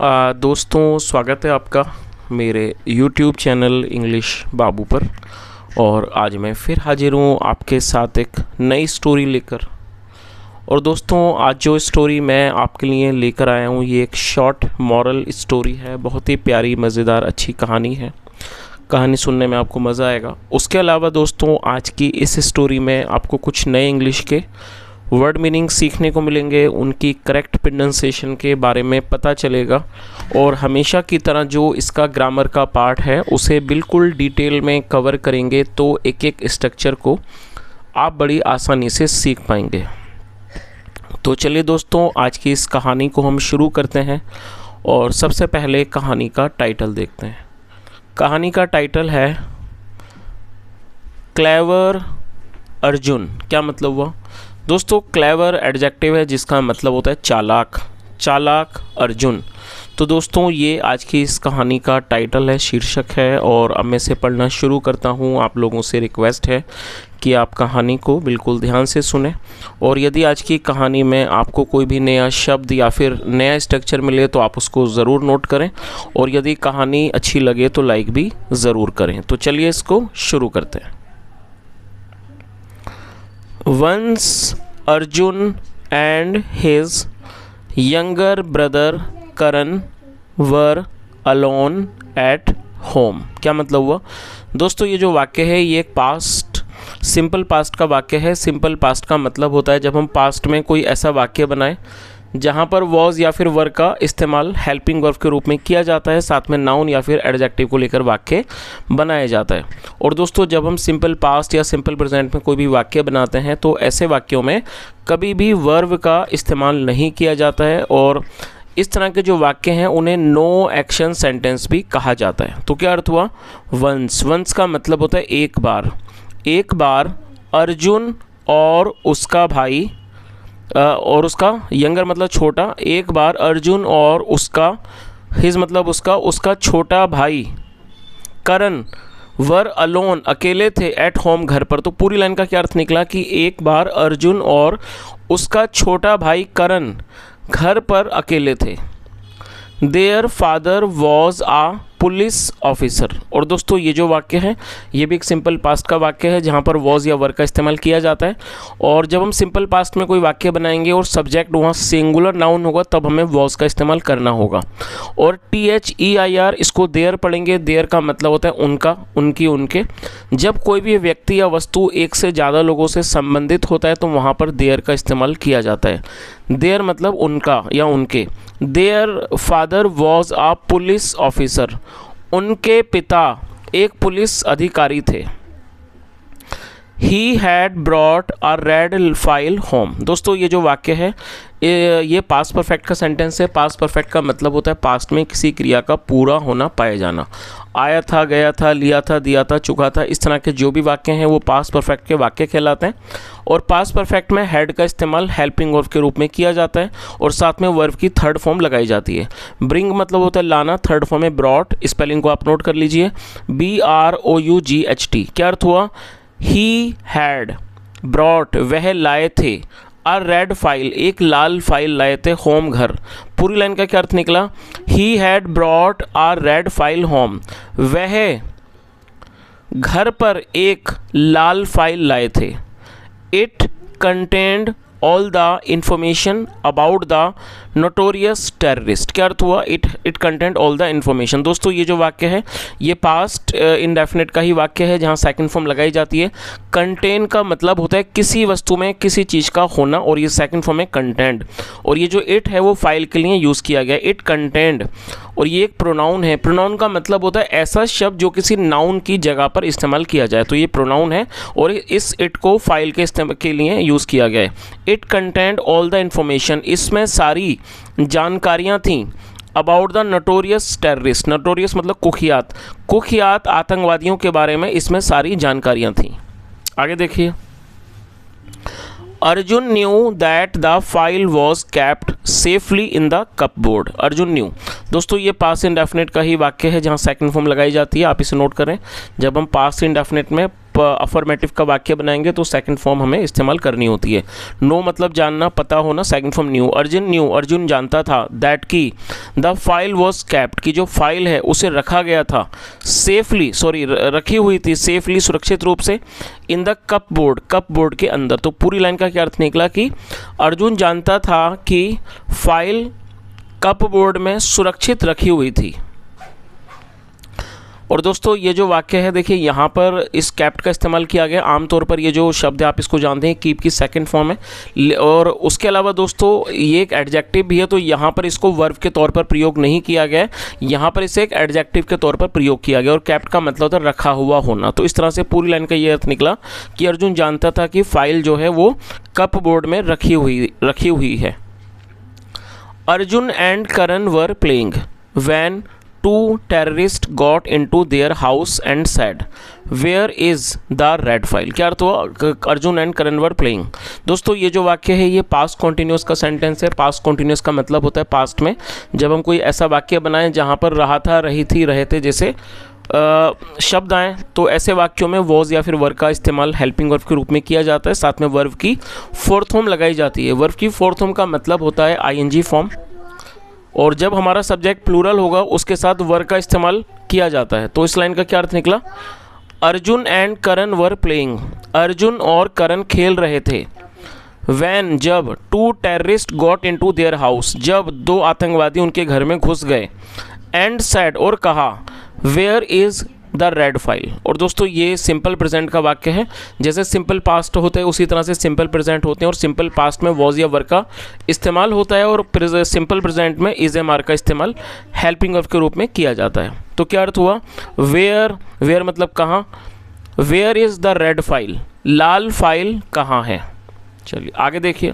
दोस्तों, स्वागत है आपका मेरे YouTube चैनल इंग्लिश बाबू पर। और आज मैं फिर हाजिर हूँ आपके साथ एक नई स्टोरी लेकर। और दोस्तों, आज जो स्टोरी मैं आपके लिए लेकर आया हूँ ये एक शॉर्ट मॉरल स्टोरी है। बहुत ही प्यारी, मज़ेदार, अच्छी कहानी है। कहानी सुनने में आपको मज़ा आएगा। उसके अलावा दोस्तों, आज की इस स्टोरी में आपको कुछ नए इंग्लिश के वर्ड मीनिंग सीखने को मिलेंगे, उनकी करेक्ट प्रोनाउंसिएशन के बारे में पता चलेगा। और हमेशा की तरह जो इसका ग्रामर का पार्ट है उसे बिल्कुल डिटेल में कवर करेंगे, तो एक एक स्ट्रक्चर को आप बड़ी आसानी से सीख पाएंगे। तो चलिए दोस्तों, आज की इस कहानी को हम शुरू करते हैं। और सबसे पहले कहानी का टाइटल देखते हैं। कहानी का टाइटल है क्लेवर अर्जुन। क्या मतलब हुआ दोस्तों? क्लेवर एडजेक्टिव है जिसका मतलब होता है चालाक। चालाक अर्जुन। तो दोस्तों, ये आज की इस कहानी का टाइटल है, शीर्षक है। और अब मैं इसे पढ़ना शुरू करता हूँ। आप लोगों से रिक्वेस्ट है कि आप कहानी को बिल्कुल ध्यान से सुने। और यदि आज की कहानी में आपको कोई भी नया शब्द या फिर नया स्ट्रक्चर मिले तो आप उसको ज़रूर नोट करें। और यदि कहानी अच्छी लगे तो लाइक भी ज़रूर करें। तो चलिए इसको शुरू करते हैं। Once Arjun and his younger brother Karan were alone at home। क्या मतलब हुआ दोस्तों? ये जो वाक्य है ये एक पास्ट, सिंपल पास्ट का वाक्य है। सिंपल पास्ट का मतलब होता है जब हम पास्ट में कोई ऐसा वाक्य बनाएं जहाँ पर वॉज या फिर वर का इस्तेमाल हेल्पिंग वर्ब के रूप में किया जाता है, साथ में नाउन या फिर एडजेक्टिव को लेकर वाक्य बनाया जाता है। और दोस्तों, जब हम सिंपल पास्ट या सिंपल प्रेजेंट में कोई भी वाक्य बनाते हैं तो ऐसे वाक्यों में कभी भी वर्ब का इस्तेमाल नहीं किया जाता है। और इस तरह के जो वाक्य हैं उन्हें नो एक्शन सेंटेंस भी कहा जाता है। तो क्या अर्थ हुआ? वंस। वंस का मतलब होता है एक बार। एक बार अर्जुन और उसका भाई और उसका यंगर मतलब छोटा। एक बार अर्जुन और उसका, हिज मतलब उसका छोटा भाई करण वर अलोन अकेले थे एट होम घर पर। तो पूरी लाइन का क्या अर्थ निकला कि एक बार अर्जुन और उसका छोटा भाई करण घर पर अकेले थे। Their father was a police officer. और दोस्तों, ये जो वाक्य है ये भी एक सिंपल पास्ट का वाक्य है जहाँ पर वॉज या वर का इस्तेमाल किया जाता है। और जब हम सिंपल पास्ट में कोई वाक्य बनाएंगे और सब्जेक्ट वहाँ सिंगुलर नाउन होगा तब हमें वॉज का इस्तेमाल करना होगा। और THEIR इसको देयर पढ़ेंगे। देयर का मतलब होता है उनका, उनकी, उनके। जब कोई भी व्यक्ति या वस्तु एक से ज़्यादा लोगों से संबंधित होता है तो वहाँ पर देयर का इस्तेमाल किया जाता है। देयर मतलब उनका या उनके। Their father was a police officer. उनके पिता एक पुलिस अधिकारी थे। He had brought a red file home। दोस्तों, ये जो वाक्य है ये पास्ट परफेक्ट का सेंटेंस है। पास्ट परफेक्ट का मतलब होता है पास्ट में किसी क्रिया का पूरा होना, पाया जाना। आया था, गया था, लिया था, दिया था, चुका था, इस तरह के जो भी वाक्य हैं वो पास्ट परफेक्ट के वाक्य कहलाते हैं। और पास्ट परफेक्ट में हेड का इस्तेमाल हेल्पिंग वर्ब के रूप में किया जाता है और साथ में वर्ब की थर्ड फॉर्म लगाई जाती है। ब्रिंग मतलब होता है लाना, थर्ड फॉर्म में ब्रॉट। स्पेलिंग को आप नोट कर लीजिए, BROUGHT। क्या अर्थ हुआ? ही हैड ब्रॉट, वह लाए थे, अ रेड फाइल, एक लाल फाइल लाए थे, होम घर। पूरी लाइन का क्या अर्थ निकला? He had brought a red file home. वह घर पर एक लाल फाइल लाए थे। It contained all the information about the notorious terrorist. क्या अर्थ हुआ? It content all the information. दोस्तों, ये जो वाक्य है ये पास्ट इंडेफिनिट का ही वाक्य है जहाँ सेकंड फॉर्म लगाई जाती है। कंटेन का मतलब होता है किसी वस्तु में किसी चीज़ का होना, और ये सेकंड फॉर्म है कंटेंट। और ये जो इट है वो फाइल के लिए यूज़ किया गया, इट कंटेंट। और ये एक प्रोनाउन है। प्रोनाउन का मतलब होता है ऐसा शब्द जो किसी नाउन की जगह पर इस्तेमाल किया जाए। तो ये प्रोनाउन है और इस इट को फाइल के लिए यूज़ किया गया है। It content all the information, इसमें सारी जानकारियाँ थीं। About the notorious terrorist, notorious मतलब कुख्यात, कुख्यात आतंकवादियों के बारे में इसमें सारी जानकारियाँ थीं। आगे देखिए। Arjun knew that the file was kept safely in the cupboard. Arjun new, दोस्तों ये पास्ट इंडेफिनिट का ही वाक्य है जहाँ सेकंड फॉर्म लगाई जाती है, आप इसे नोट करें। जब हम पास्ट इंडेफिनिट में अफर्मेटिव का वाक्य बनाएंगे तो सेकंड फॉर्म हमें इस्तेमाल करनी होती है। नो मतलब जानना, पता होना, सेकंड फॉर्म न्यू। अर्जुन जानता था दैट की द फाइल वॉज कैप्ट, की जो फाइल है उसे रखा गया था, रखी हुई थी सेफली, सुरक्षित रूप से, इन द कपबोर्ड के अंदर। तो पूरी लाइन का क्या अर्थ निकला कि अर्जुन जानता था कि फाइल कपबोर्ड में सुरक्षित रखी हुई थी। और दोस्तों ये जो वाक्य है देखिए यहाँ पर इस कैप्ट का इस्तेमाल किया गया। आमतौर पर ये जो शब्द है आप इसको जानते हैं, कीप की सेकंड फॉर्म है। और उसके अलावा दोस्तों ये एक एडजेक्टिव भी है, तो यहाँ पर इसको वर्ब के तौर पर प्रयोग नहीं किया गया, यहाँ पर इसे एक एडजेक्टिव के तौर पर प्रयोग किया गया। और कैप्ट का मतलब होता है रखा हुआ होना। तो इस तरह से पूरी लाइन का ये अर्थ निकला कि अर्जुन जानता था कि फाइल जो है वो कपबोर्ड में रखी हुई है। Arjun and Karan were playing when two terrorists got into their house and said, "Where is the red file?" क्या अर्थ हुआ? Arjun and Karan were playing. दोस्तों ये जो वाक्य है ये पास्ट कॉन्टिन्यूस का सेंटेंस है। पास्ट कॉन्टिन्यूस का मतलब होता है पास्ट में जब हम कोई ऐसा वाक्य बनाएं जहाँ पर रहा था, रही थी, रहे थे जैसे शब्द आए, तो ऐसे वाक्यों में वॉज या फिर वर्ब का इस्तेमाल हेल्पिंग वर्ब के रूप में किया जाता है। साथ में वर्ब की फोर्थ फॉर्म लगाई जाती है। वर्ब की फोर्थ फॉर्म का मतलब होता है आईएनजी फॉर्म। और जब हमारा सब्जेक्ट प्लूरल होगा उसके साथ वर्ब का इस्तेमाल किया जाता है। तो इस लाइन का क्या अर्थ निकला? Arjun and Karan were playing, Arjun और करण खेल रहे थे। वैन जब, two terrorist got into their house, जब दो आतंकवादी उनके घर में घुस गए। एंड सैड, और कहा, where is the red file. और दोस्तों ये सिंपल प्रेजेंट का वाक्य है। जैसे सिंपल पास्ट होते हैं उसी तरह से सिंपल प्रेजेंट होते हैं। और सिंपल पास्ट में वॉज या वर्ब का इस्तेमाल होता है और सिंपल प्रेजेंट में इज एम आर का इस्तेमाल हेल्पिंग वर्ब के रूप में किया जाता है। तो क्या अर्थ हुआ? वेयर मतलब कहाँ, where is the red file, लाल फाइल कहाँ है। चलिए आगे देखिए।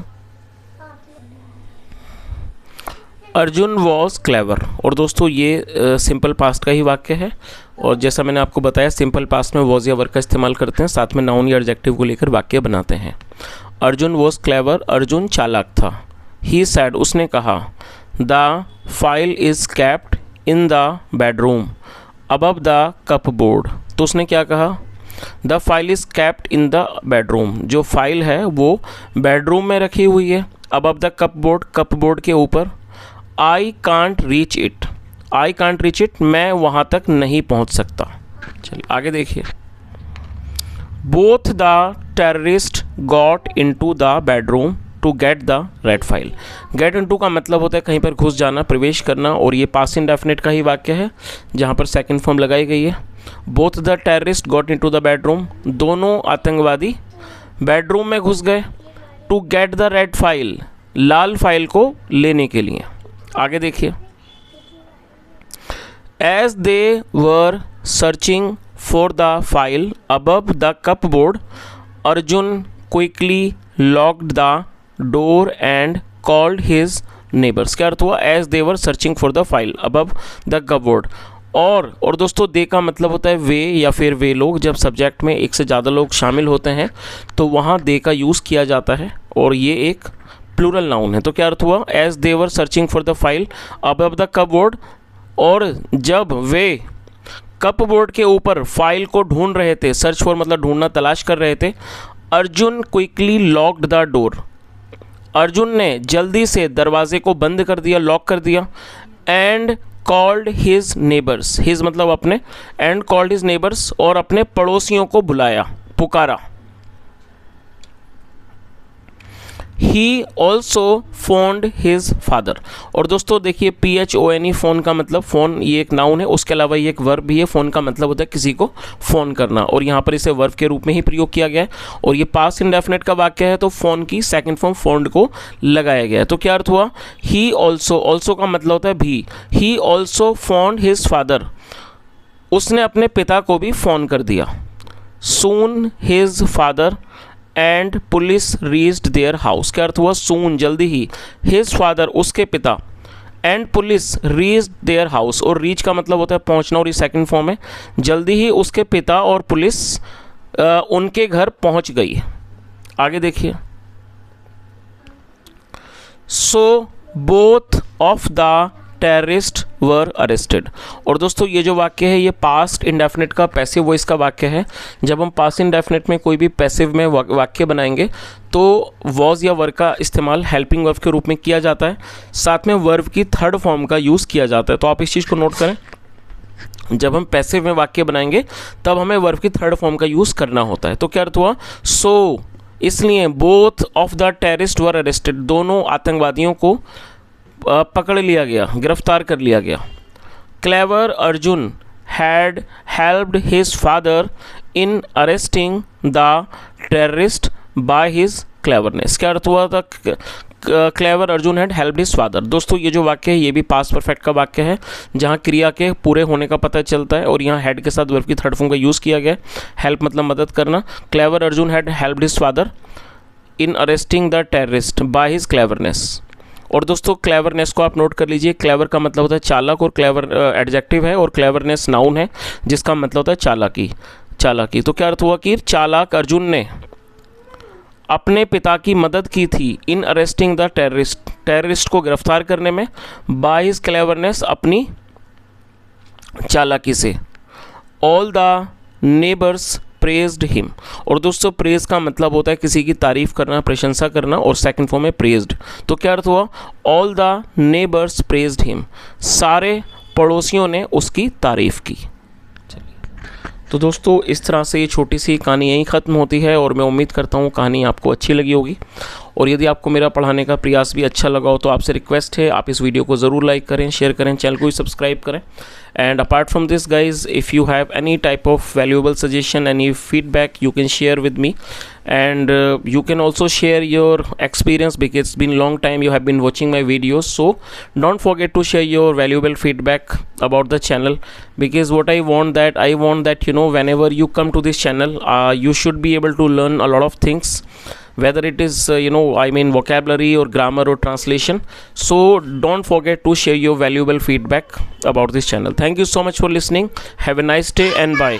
Arjun was clever. और दोस्तों ये सिंपल पास्ट का ही वाक्य है। और जैसा मैंने आपको बताया सिंपल पास्ट में वॉज या वर्ब का इस्तेमाल करते हैं, साथ में नाउन या एडजेक्टिव को लेकर वाक्य बनाते हैं। अर्जुन वॉज क्लेवर, अर्जुन चालाक था। ही सैड, उसने कहा, the file is kept in the bedroom above the cupboard. तो उसने क्या कहा? The file is kept in the bedroom, जो फाइल है वो बेडरूम में रखी हुई है। अबव द कपबोर्ड, कपबोर्ड के ऊपर। I can't reach it, I can't reach it, मैं वहाँ तक नहीं पहुँच सकता। चलिए आगे देखिए। Both the terrorist got into the bedroom to get the red file. Get into का मतलब होता है कहीं पर घुस जाना, प्रवेश करना। और ये पास्ट इंडेफिनिट का ही वाक्य है जहाँ पर सेकंड फॉर्म लगाई गई है। Both the terrorist got into the bedroom, दोनों आतंकवादी बेडरूम में घुस गए। To get the red file, लाल फाइल को लेने के लिए। आगे देखिए। As they were searching for the file above the cupboard, Arjun quickly locked the door and called his neighbours. क्या अर्थ हुआ? As they were searching for the file above the cupboard. और दोस्तों दे का मतलब होता है वे या फिर वे लोग। जब सब्जेक्ट में एक से ज़्यादा लोग शामिल होते हैं तो वहाँ दे का यूज़ किया जाता है और ये एक प्लूरल नाउन है। तो क्या अर्थ हुआ? As they were searching for the file above the cupboard, और जब वे कपबोर्ड के ऊपर फाइल को ढूंढ रहे थे, सर्च फॉर मतलब ढूंढना, तलाश कर रहे थे। Arjun quickly locked the door, Arjun ने जल्दी से दरवाजे को बंद कर दिया, लॉक कर दिया। And called his neighbours, his मतलब अपने, एंड कॉल्ड हिज नेबर्स, और अपने पड़ोसियों को बुलाया, पुकारा। ही ऑल्सो फोन्ड हिज फादर। और दोस्तों देखिए PHONE फ़ोन का मतलब, फ़ोन ये एक नाउन है, उसके अलावा ये एक वर्ब भी है। फ़ोन का मतलब होता है किसी को फ़ोन करना, और यहाँ पर इसे वर्ब के रूप में ही प्रयोग किया गया है। और ये पास्ट इंडेफिनिट का वाक्य है तो फ़ोन की सेकंड फॉर्म फोन्ड को लगाया गया है। तो क्या अर्थ हुआ? ही ऑल्सो का मतलब होता है भी। He also phoned his father, उसने अपने पिता को भी फ़ोन कर दिया। Soon his father and police reached their house. क्या अर्थ हुआ? सून जल्दी ही, हिज फादर उसके पिता, and police reached their house, और रीच का मतलब होता है पहुंचना, और ये सेकंड फॉर्म है। जल्दी ही उसके पिता और पुलिस उनके घर पहुंच गई। आगे देखिए। So both of the terrorist were arrested. और दोस्तों ये जो वाक्य है ये पास्ट इंडेफिनिट का पैसिव वॉइस का वाक्य है। जब हम पास्ट इंडेफिनिट में कोई भी पैसिव में वाक्य बनाएंगे तो वॉज या वर का इस्तेमाल हेल्पिंग वर्ब के रूप में किया जाता है, साथ में वर्ब की थर्ड फॉर्म का यूज़ किया जाता है। तो आप इस चीज़ को नोट करें, जब हम पैसिव में वाक्य बनाएंगे तब हमें वर्ब की थर्ड फॉर्म का यूज़ करना होता है। तो क्या अर्थ हुआ, सो इसलिए both of the terrorist were arrested, दोनों आतंकवादियों को पकड़ लिया गया, गिरफ्तार कर लिया गया। Clever Arjun had helped his father in arresting the terrorist by his cleverness. क्या अर्थ हुआ था, clever Arjun had helped his father. दोस्तों ये जो वाक्य है ये भी पास्ट परफेक्ट का वाक्य है, जहाँ क्रिया के पूरे होने का पता चलता है और यहाँ हैड के साथ वर्ब की थर्ड फॉर्म का यूज़ किया गया है। हेल्प मतलब मदद करना। Clever Arjun had helped his father in arresting the terrorist by his cleverness. और दोस्तों क्लेवरनेस को आप नोट कर लीजिए, क्लेवर का मतलब होता है चालाक और क्लेवर एडजेक्टिव है और क्लेवरनेस नाउन है जिसका मतलब होता है चालाकी, चालाकी। तो क्या अर्थ हुआ कि चालाक अर्जुन ने अपने पिता की मदद की थी इन अरेस्टिंग द टेररिस्ट, टेररिस्ट को गिरफ्तार करने में, बाय हिज क्लेवरनेस अपनी चालाकी से। All the neighbours praised him. और दोस्तों प्रेज का मतलब होता है किसी की तारीफ करना, प्रशंसा करना, और सेकंड फॉर्म में प्रेज्ड। तो क्या अर्थ हुआ, all the neighbours praised him, सारे पड़ोसियों ने उसकी तारीफ की। तो दोस्तों इस तरह से ये छोटी सी कहानी यहीं ख़त्म होती है और मैं उम्मीद करता हूँ कहानी आपको अच्छी लगी होगी। और यदि आपको मेरा पढ़ाने का प्रयास भी अच्छा लगा हो तो आपसे रिक्वेस्ट है आप इस वीडियो को ज़रूर लाइक करें, शेयर करें, चैनल को भी सब्सक्राइब करें। And apart from this guys, if you have any type of valuable suggestion, any feedback, you can share with me, and you can also share your experience because it's been long time you have been watching my videos. So don't forget to share your valuable feedback about the channel, because what I want that you know whenever you come to this channel you should be able to learn a lot of things, whether it is vocabulary or grammar or translation. So don't forget to share your valuable feedback about this channel. Thank you so much for listening. Have a nice day and bye.